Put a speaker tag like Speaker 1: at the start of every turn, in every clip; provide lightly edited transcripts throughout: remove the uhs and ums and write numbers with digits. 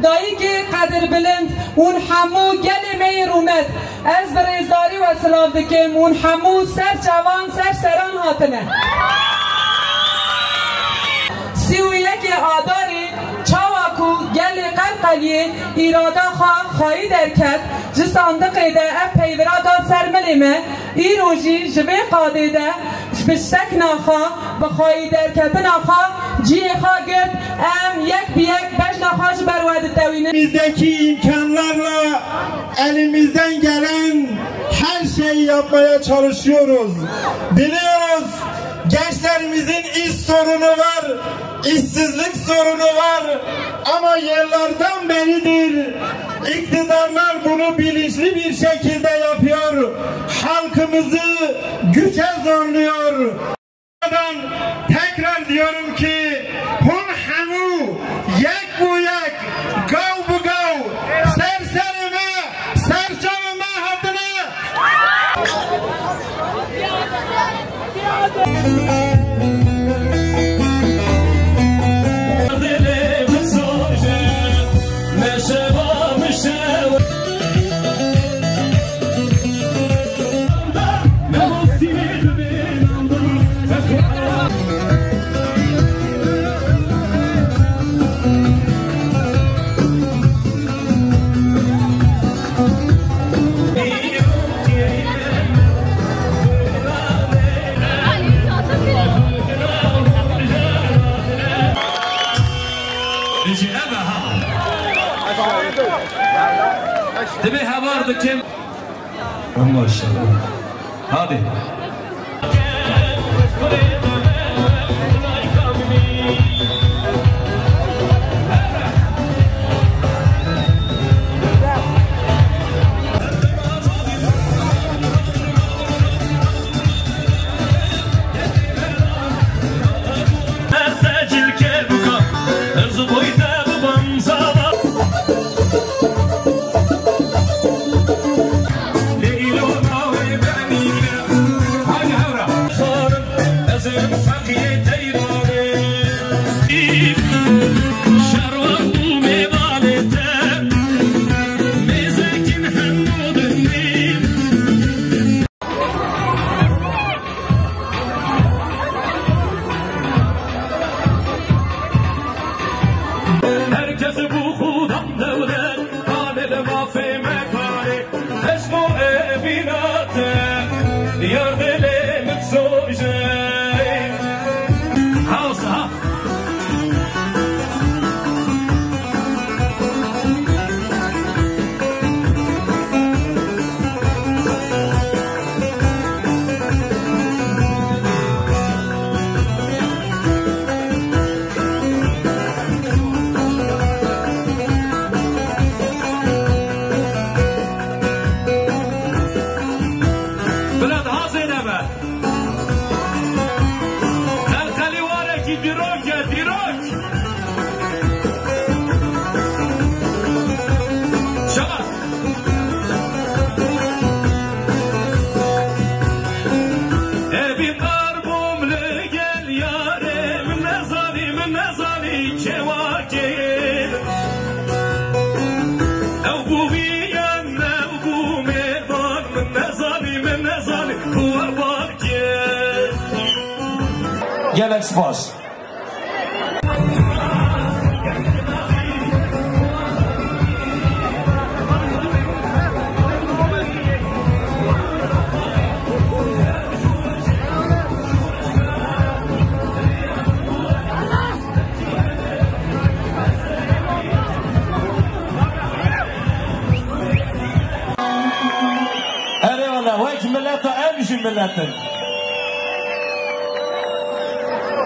Speaker 1: دایی که قدر بلند اون همو گل میر اومد از برزداری و سلاف دکم اون همو سر جوان سر سران هاتنه 31 آداری چاواکو گل قلقلیه ایرادا خواهی درکت جه صندقه ده اف پیورادا سرملیمه ای روژی جبه قاده ده بشتک ناخوا بخواهی درکت ناخوا جیه خواه گرد یک bir beş nafaj bervadi tevine.
Speaker 2: Elimizdeki imkanlarla elimizden gelen her şeyi yapmaya çalışıyoruz. Biliyoruz gençlerimizin iş sorunu var, işsizlik sorunu var ama yıllardan beridir iktidarlar bunu bilinçli bir şekilde yapıyor. Halkımızı güce zorluyor. Tekrar diyorum ki hun hamu yek bu yek gav bu gav serserime serçamime adına
Speaker 3: تبي هبارد كم ما شاء الله هذه
Speaker 4: Gelek spas. Eyvallah, vay millete en bizim milletin.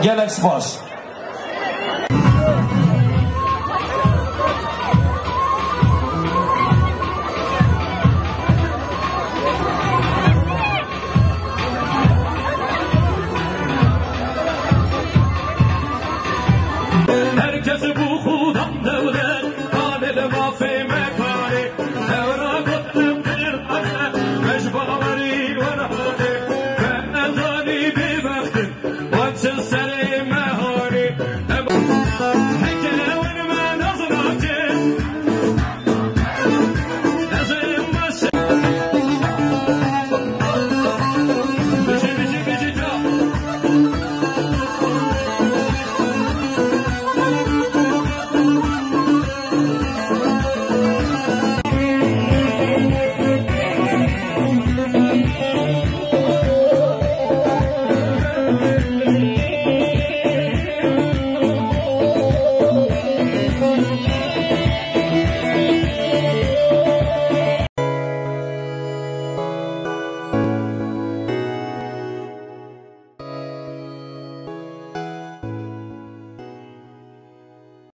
Speaker 4: Gelek spas.